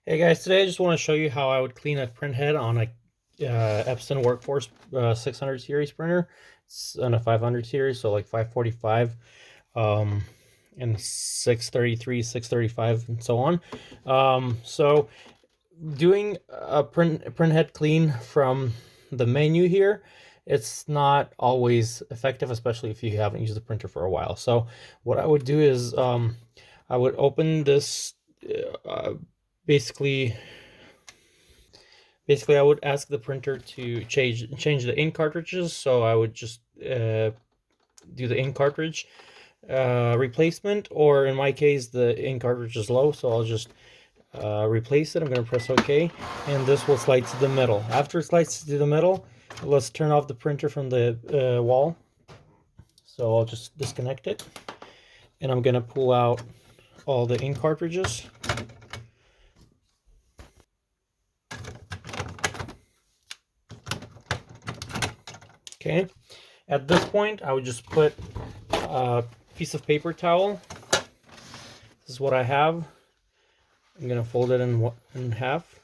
Hey guys, today I just want to show you how I would clean a printhead on a Epson Workforce 600 series printer. It's on a 500 series, so like 545 um, and 633, 635, and so on. So doing a printhead clean from the menu here, it's not always effective, especially if you haven't used the printer for a while. So what I would do is I would open this uh, basically I would ask the printer to change the ink cartridges. So I would just do the ink cartridge replacement, or in my case the ink cartridge is low, so I'll just replace it. I'm going to press OK, and this will slide to the middle. After it slides to the middle, let's turn off the printer from the wall. So I'll just disconnect it, and I'm going to pull out all the ink cartridges. Okay, at this point I would just put a piece of paper towel. This is what I have. I'm gonna fold it in half.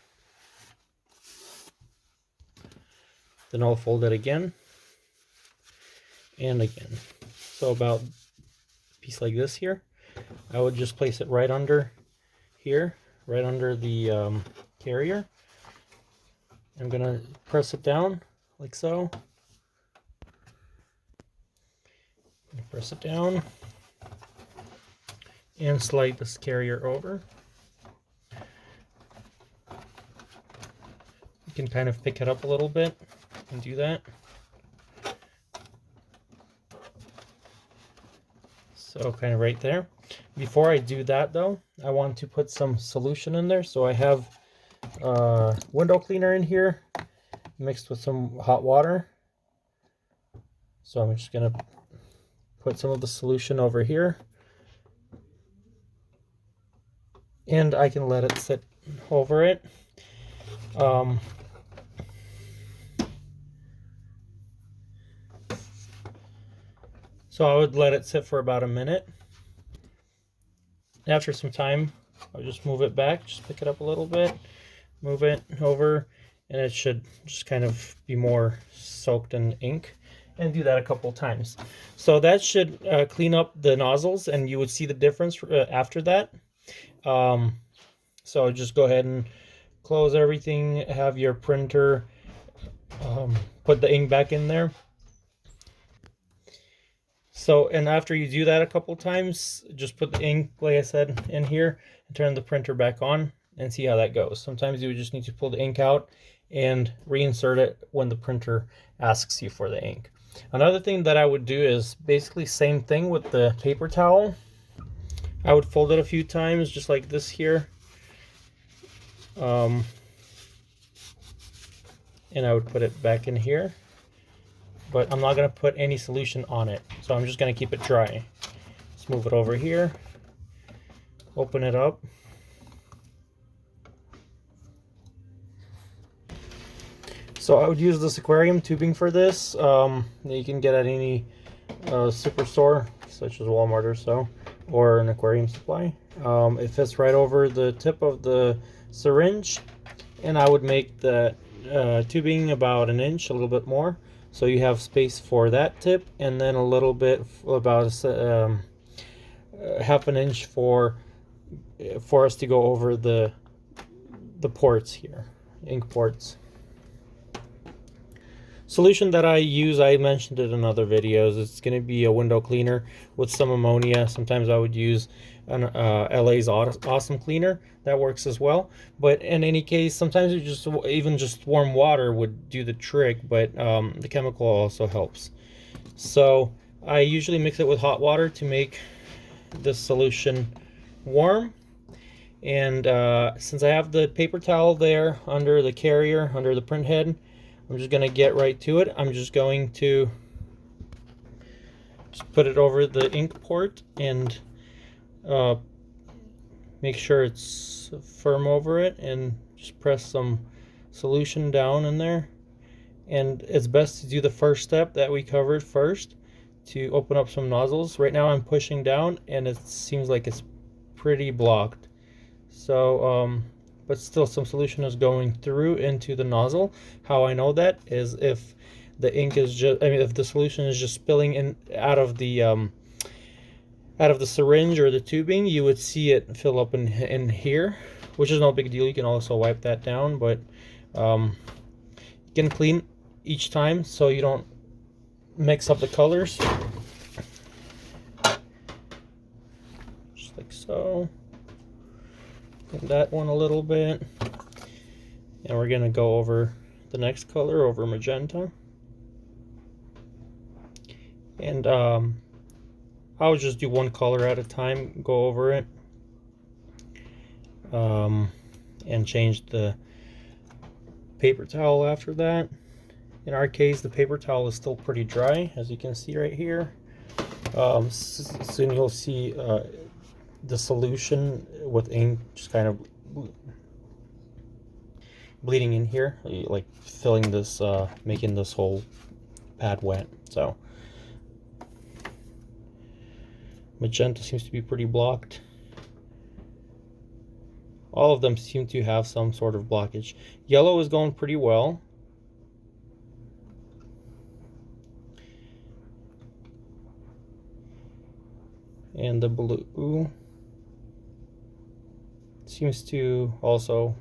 Then I'll fold it again and again. So about a piece like this here. I would just place it right under here, right under the carrier. I'm gonna press it down like so. Press it down and slide this carrier over. You can kind of pick it up a little bit and do that. So kind of right there. Before I do that though, I want to put some solution in there. So I have window cleaner in here mixed with some hot water. So I'm just gonna put some of the solution over here, and I can let it sit over it. So I would let it sit for about a minute. After some time, I'll just move it back, just pick it up a little bit, move it over, and it should just kind of be more soaked in ink. And do that a couple times. So that should clean up the nozzles, and you would see the difference after that. So just go ahead and close everything, have your printer, put the ink back in there. So, and after you do that a couple times, just put the ink, like I said, in here and turn the printer back on and see how that goes. Sometimes you would just need to pull the ink out and reinsert it when the printer asks you for the ink. Another thing that I would do is basically same thing with the paper towel. I would fold it a few times, just like this here. And I would put it back in here. But I'm not going to put any solution on it. So I'm just going to keep it dry. Let's move it over here. Open it up. So I would use this aquarium tubing for this. You can get at any superstore, such as Walmart or so, or an aquarium supply. It fits right over the tip of the syringe, and I would make the tubing about an inch, a little bit more, so you have space for that tip, and then a little bit, about half an inch for us to go over the ports here, ink ports. Solution that I use, I mentioned it in other videos. It's going to be a window cleaner with some ammonia. Sometimes I would use an LA's Awesome Cleaner. That works as well. But in any case, sometimes you even just warm water would do the trick, but the chemical also helps. So I usually mix it with hot water to make the solution warm. And since I have the paper towel there under the carrier, under the print head, I'm just going to get right to it. I'm just going to just put it over the ink port and make sure it's firm over it, and just press some solution down in there. And it's best to do the first step that we covered first, to open up some nozzles. Right now I'm pushing down and it seems like it's pretty blocked. So but still some solution is going through into the nozzle. How I know that is if the ink is just, I mean, if the solution is just spilling in out of the syringe or the tubing, you would see it fill up in here, which is no big deal. You can also wipe that down, but you can clean each time so you don't mix up the colors. Just like so. And that one a little bit. And we're gonna go over the next color, over magenta. And I would just do one color at a time, go over it, and change the paper towel after that. In our case, the paper towel is still pretty dry, as you can see right here. Soon you'll see the solution with ink just kind of bleeding in here, like filling this, making this whole pad wet. So magenta seems to be pretty blocked. All of them seem to have some sort of blockage. Yellow is going pretty well. And the blue seems to also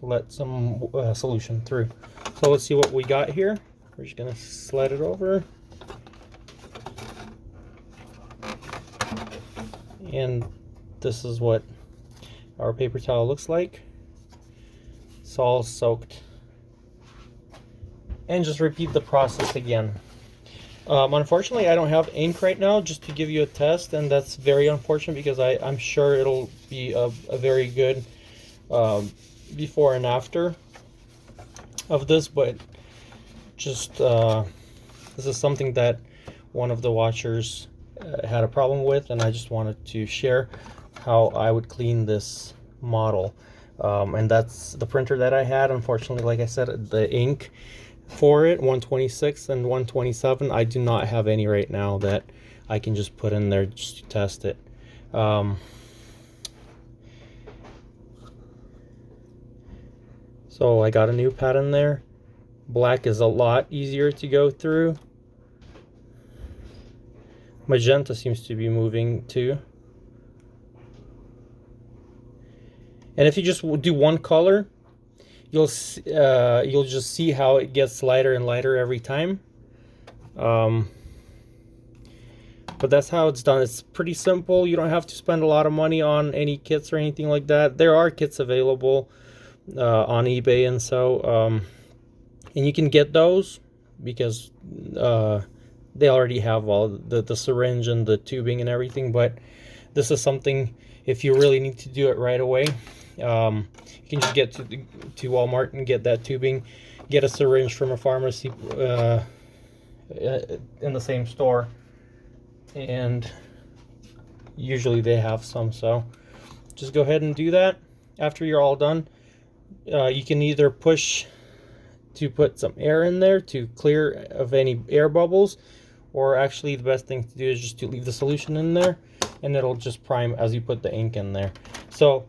let some solution through. So let's see what we got here. We're just gonna slide it over. And this is what our paper towel looks like. It's all soaked. And just repeat the process again. Unfortunately, I don't have ink right now just to give you a test, and that's very unfortunate because I'm sure it'll be a very good before and after of this, but just this is something that one of the watchers had a problem with, and I just wanted to share how I would clean this model. And that's the printer that I had. Unfortunately, like I said, the ink for it, 126 and 127, I do not have any right now that I can just put in there just to test it. So I got a new pad in there. Black is a lot easier to go through. Magenta seems to be moving too. And if you just do one color, you'll just see how it gets lighter and lighter every time. But that's how it's done. It's pretty simple. You don't have to spend a lot of money on any kits or anything like that. There are kits available on eBay, and so and you can get those because they already have all the syringe and the tubing and everything. But this is something, if you really need to do it right away, you can just get to Walmart and get that tubing, get a syringe from a pharmacy in the same store, and usually they have some. So just go ahead and do that. After you're all done, you can either push to put some air in there to clear of any air bubbles, or actually the best thing to do is just to leave the solution in there, and it'll just prime as you put the ink in there. So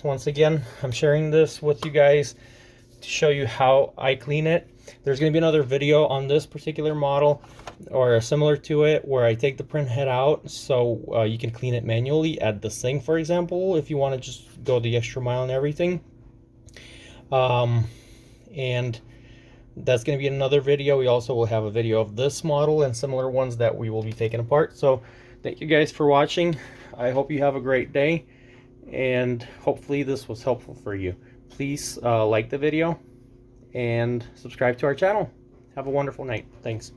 once again, I'm sharing this with you guys to show you how I clean it. There's going to be another video on this particular model or similar to it where I take the print head out, so you can clean it manually at the sink, for example, if you want to just go the extra mile and everything. And that's going to be another video. We also will have a video of this model and similar ones that we will be taking apart. So thank you guys for watching. I hope you have a great day, and hopefully this was helpful for you. Please like the video and subscribe to our channel. Have a wonderful night. Thanks.